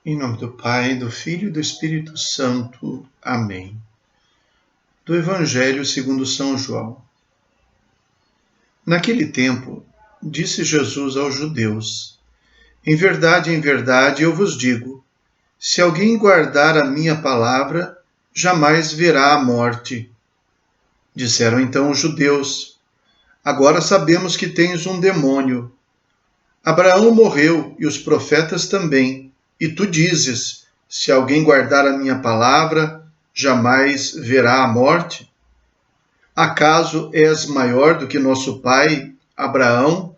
Em nome do Pai, do Filho e do Espírito Santo. Amém. Do Evangelho segundo São João. Naquele tempo, disse Jesus aos judeus: em verdade, eu vos digo, se alguém guardar a minha palavra, jamais verá a morte. Disseram então os judeus: agora sabemos que tens um demônio. Abraão morreu e os profetas também, e tu dizes: se alguém guardar a minha palavra, jamais verá a morte? Acaso és maior do que nosso pai Abraão,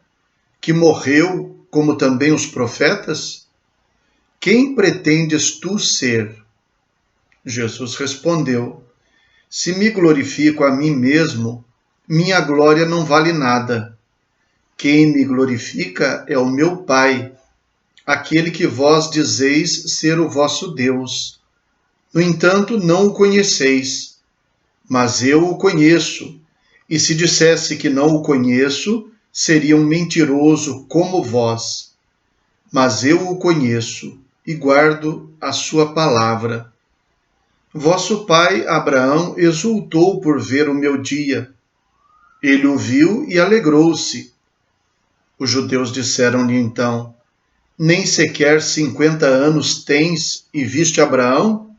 que morreu como também os profetas? Quem pretendes tu ser? Jesus respondeu: se me glorifico a mim mesmo, minha glória não vale nada. Quem me glorifica é o meu Pai, aquele que vós dizeis ser o vosso Deus. No entanto, não o conheceis, mas eu o conheço, e se dissesse que não o conheço, seria um mentiroso como vós. Mas eu o conheço e guardo a sua palavra. Vosso pai Abraão exultou por ver o meu dia. Ele o viu e alegrou-se. Os judeus disseram-lhe então: nem sequer 50 anos tens e viste Abraão?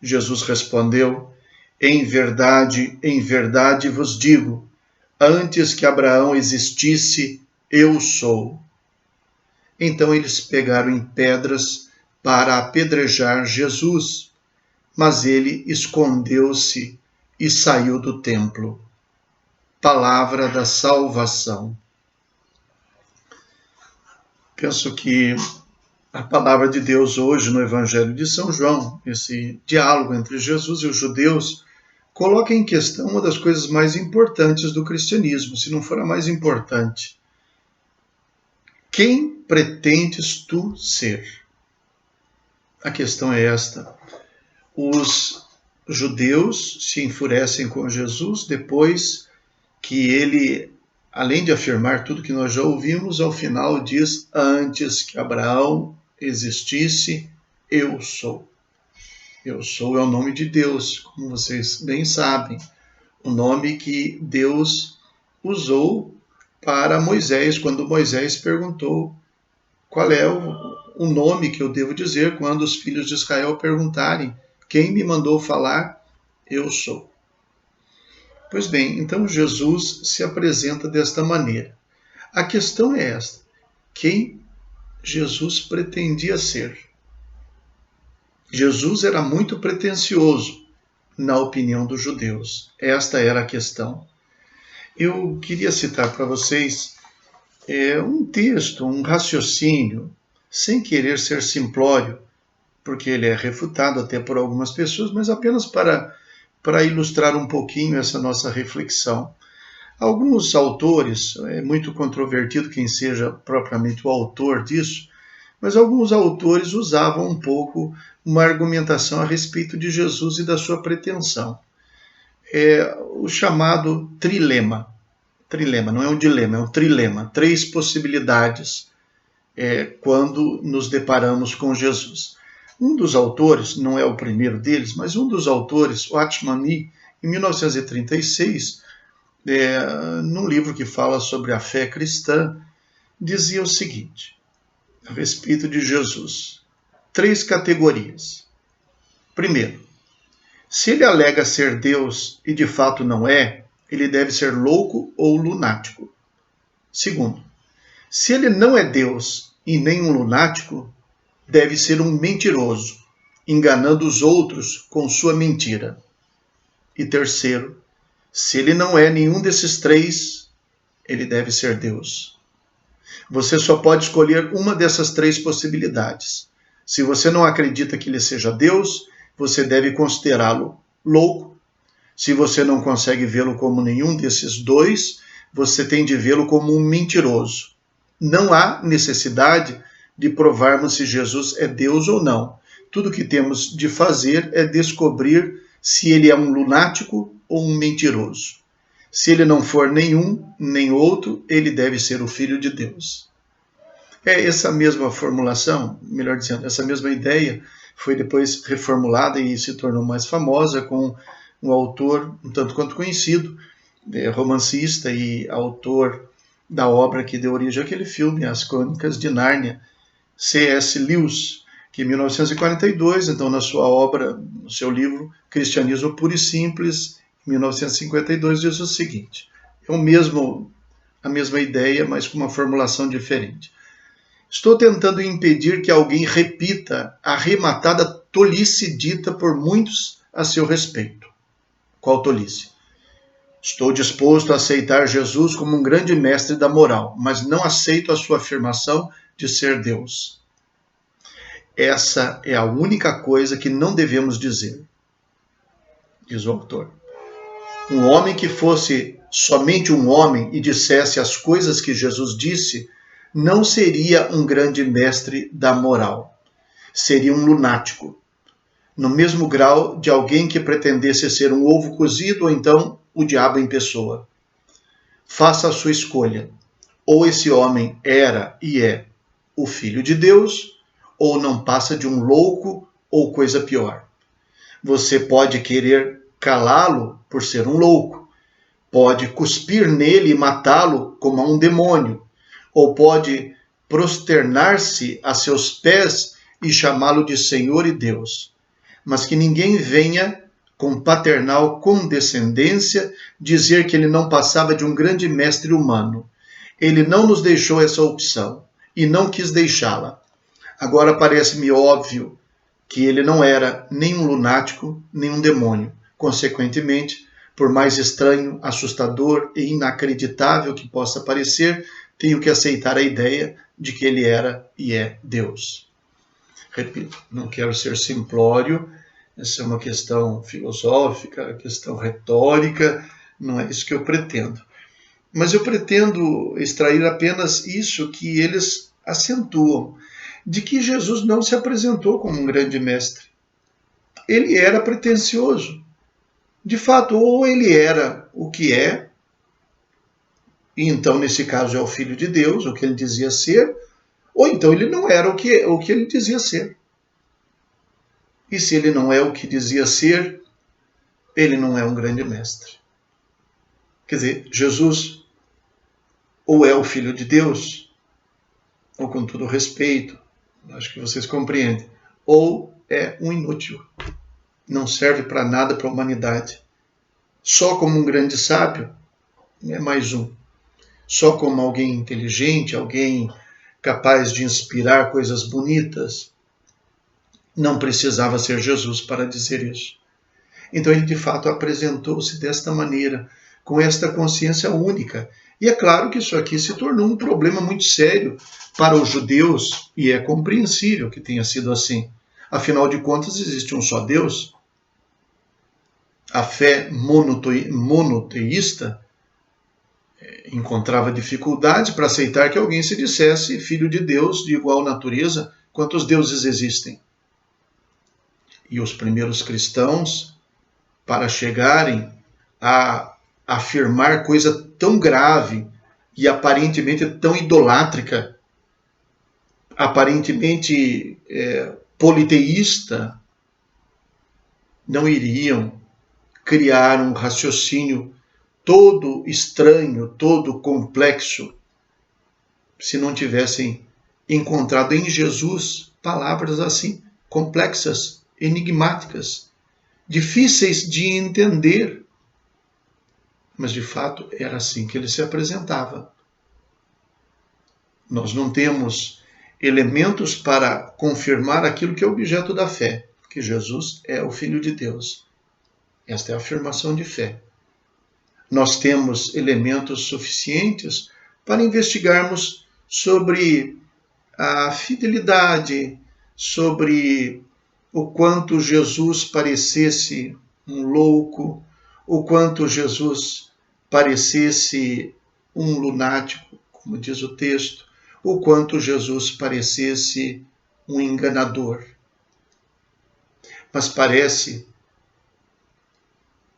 Jesus respondeu: em verdade vos digo, antes que Abraão existisse, eu sou. Então eles pegaram em pedras para apedrejar Jesus, mas ele escondeu-se e saiu do templo. Palavra da salvação. Penso que a palavra de Deus hoje no Evangelho de São João, esse diálogo entre Jesus e os judeus, coloca em questão uma das coisas mais importantes do cristianismo, se não for a mais importante. Quem pretendes tu ser? A questão é esta. Os judeus se enfurecem com Jesus depois que ele, além de afirmar tudo que nós já ouvimos, ao final diz: antes que Abraão existisse, eu sou. Eu sou é o nome de Deus, como vocês bem sabem, o nome que Deus usou para Moisés, quando Moisés perguntou qual é o nome que eu devo dizer quando os filhos de Israel perguntarem: quem me mandou falar? Eu sou. Pois bem, então Jesus se apresenta desta maneira. A questão é esta: quem Jesus pretendia ser? Jesus era muito pretensioso, na opinião dos judeus. Esta era a questão. Eu queria citar para vocês um texto, um raciocínio, sem querer ser simplório, porque ele é refutado até por algumas pessoas, mas apenas para ilustrar um pouquinho essa nossa reflexão. Alguns autores, é muito controvertido quem seja propriamente o autor disso, mas alguns autores usavam um pouco uma argumentação a respeito de Jesus e da sua pretensão. É o chamado trilema. Trilema, não é um dilema, é um trilema. 3 possibilidades quando nos deparamos com Jesus. Um dos autores, não é o primeiro deles, mas um dos autores, o Atmani, em 1936, num livro que fala sobre a fé cristã, dizia o seguinte, a respeito de Jesus: 3 categorias. Primeiro, se ele alega ser Deus e de fato não é, ele deve ser louco ou lunático. Segundo, se ele não é Deus e nem um lunático, deve ser um mentiroso, enganando os outros com sua mentira. E terceiro, se ele não é nenhum desses 3, ele deve ser Deus. Você só pode escolher uma dessas 3 possibilidades. Se você não acredita que ele seja Deus, você deve considerá-lo louco. Se você não consegue vê-lo como nenhum desses 2, você tem de vê-lo como um mentiroso. Não há necessidade de provarmos se Jesus é Deus ou não. Tudo que temos de fazer é descobrir se ele é um lunático ou um mentiroso. Se ele não for nenhum nem outro, ele deve ser o Filho de Deus. Essa mesma formulação, melhor dizendo, essa mesma ideia foi depois reformulada e se tornou mais famosa com um autor um tanto quanto conhecido, romancista e autor da obra que deu origem àquele filme, As Crônicas de Nárnia, C.S. Lewis, que em 1942, então na sua obra, no seu livro Cristianismo Puro e Simples, em 1952, diz o seguinte: é a mesma ideia, mas com uma formulação diferente. Estou tentando impedir que alguém repita a arrematada tolice dita por muitos a seu respeito. Qual tolice? Estou disposto a aceitar Jesus como um grande mestre da moral, mas não aceito a sua afirmação de ser Deus. Essa é a única coisa que não devemos dizer, diz o autor. Um homem que fosse somente um homem e dissesse as coisas que Jesus disse, não seria um grande mestre da moral. Seria um lunático, no mesmo grau de alguém que pretendesse ser um ovo cozido ou então o diabo em pessoa. Faça a sua escolha. Ou esse homem era e é o Filho de Deus, ou não passa de um louco ou coisa pior. Você pode querer calá-lo por ser um louco, pode cuspir nele e matá-lo como a um demônio, ou pode prosternar-se a seus pés e chamá-lo de Senhor e Deus. Mas que ninguém venha, com paternal condescendência, dizer que ele não passava de um grande mestre humano. Ele não nos deixou essa opção e não quis deixá-la. Agora parece-me óbvio que ele não era nem um lunático, nem um demônio. Consequentemente, por mais estranho, assustador e inacreditável que possa parecer, tenho que aceitar a ideia de que ele era e é Deus. Repito, não quero ser simplório, essa é uma questão filosófica, questão retórica, não é isso que eu pretendo. Mas eu pretendo extrair apenas isso que eles acentuam, de que Jesus não se apresentou como um grande mestre. Ele era pretensioso. De fato, ou ele era o que é, e então nesse caso é o Filho de Deus, o que ele dizia ser, ou então ele não era o que ele dizia ser. E se ele não é o que dizia ser, ele não é um grande mestre. Quer dizer, Jesus ou é o Filho de Deus, ou com todo respeito, acho que vocês compreendem, ou é um inútil. Não serve para nada para a humanidade. Só como um grande sábio, é mais um. Só como alguém inteligente, alguém capaz de inspirar coisas bonitas, não precisava ser Jesus para dizer isso. Então ele de fato apresentou-se desta maneira, com esta consciência única. E é claro que isso aqui se tornou um problema muito sério para os judeus, e é compreensível que tenha sido assim. Afinal de contas, existe um só Deus. A fé monoteísta encontrava dificuldades para aceitar que alguém se dissesse filho de Deus de igual natureza. Quantos deuses existem? E os primeiros cristãos, para chegarem a afirmar coisa tão grave e aparentemente tão idolátrica, aparentemente politeísta, não iriam criar um raciocínio todo estranho, todo complexo, se não tivessem encontrado em Jesus palavras assim, complexas, enigmáticas, difíceis de entender. Mas de fato era assim que ele se apresentava. Nós não temos elementos para confirmar aquilo que é objeto da fé, que Jesus é o Filho de Deus. Esta é a afirmação de fé. Nós temos elementos suficientes para investigarmos sobre a fidelidade, sobre o quanto Jesus parecesse um louco, o quanto Jesus parecesse um lunático, como diz o texto, o quanto Jesus parecesse um enganador. Mas parece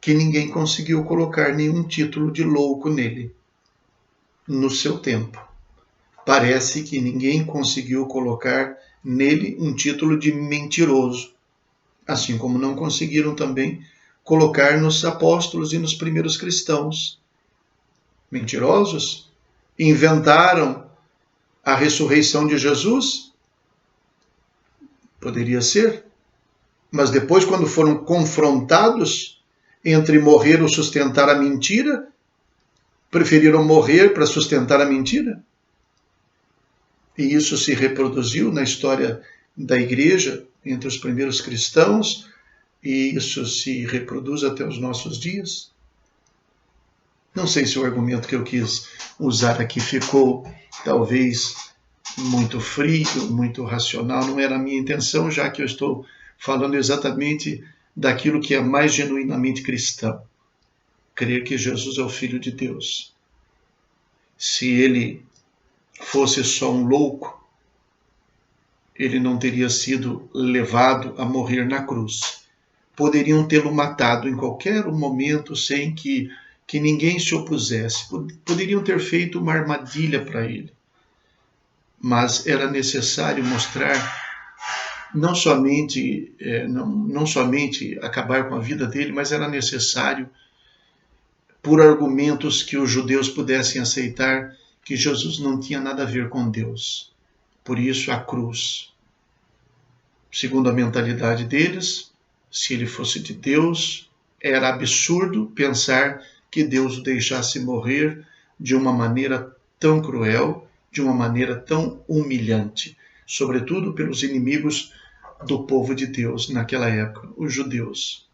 que ninguém conseguiu colocar nenhum título de louco nele, no seu tempo. parece que ninguém conseguiu colocar nele um título de mentiroso, assim como não conseguiram também colocar nos apóstolos e nos primeiros cristãos. Mentirosos? Inventaram a ressurreição de Jesus? Poderia ser. Mas depois, quando foram confrontados entre morrer ou sustentar a mentira, preferiram morrer para sustentar a mentira? E isso se reproduziu na história da igreja, entre os primeiros cristãos, e isso se reproduz até os nossos dias. Não sei se o argumento que eu quis usar aqui ficou, talvez, muito frio, muito racional. Não era a minha intenção, já que eu estou falando exatamente daquilo que é mais genuinamente cristão. Crer que Jesus é o Filho de Deus. Se ele fosse só um louco, ele não teria sido levado a morrer na cruz. Poderiam tê-lo matado em qualquer momento sem que ninguém se opusesse. Poderiam ter feito uma armadilha para ele. Mas era necessário mostrar não somente acabar com a vida dele, mas era necessário, por argumentos que os judeus pudessem aceitar, que Jesus não tinha nada a ver com Deus. Por isso a cruz. Segundo a mentalidade deles, se ele fosse de Deus, era absurdo pensar que Deus o deixasse morrer de uma maneira tão cruel, de uma maneira tão humilhante, sobretudo pelos inimigos do povo de Deus naquela época, os judeus.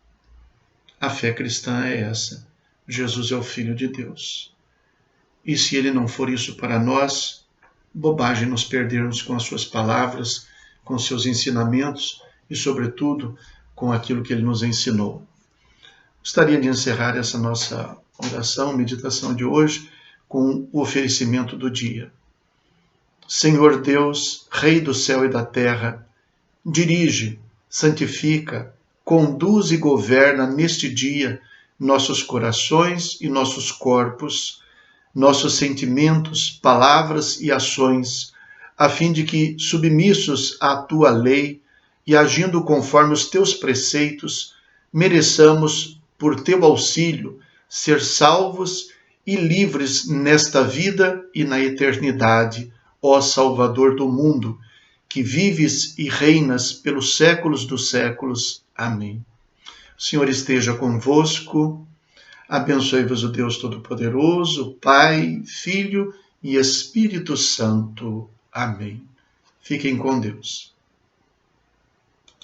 A fé cristã é essa. Jesus é o Filho de Deus. E se ele não for isso para nós, bobagem nos perdermos com as suas palavras, com seus ensinamentos e, sobretudo, com aquilo que ele nos ensinou. Gostaria de encerrar essa nossa oração, meditação de hoje, com o oferecimento do dia. Senhor Deus, Rei do céu e da terra, dirige, santifica, conduz e governa neste dia nossos corações e nossos corpos, nossos sentimentos, palavras e ações, a fim de que, submissos à tua lei e agindo conforme os teus preceitos, mereçamos, por teu auxílio, ser salvos e livres nesta vida e na eternidade, ó Salvador do mundo, que vives e reinas pelos séculos dos séculos. Amém. O Senhor esteja convosco, abençoe-vos o Deus Todo-Poderoso, Pai, Filho e Espírito Santo. Amém. Fiquem com Deus.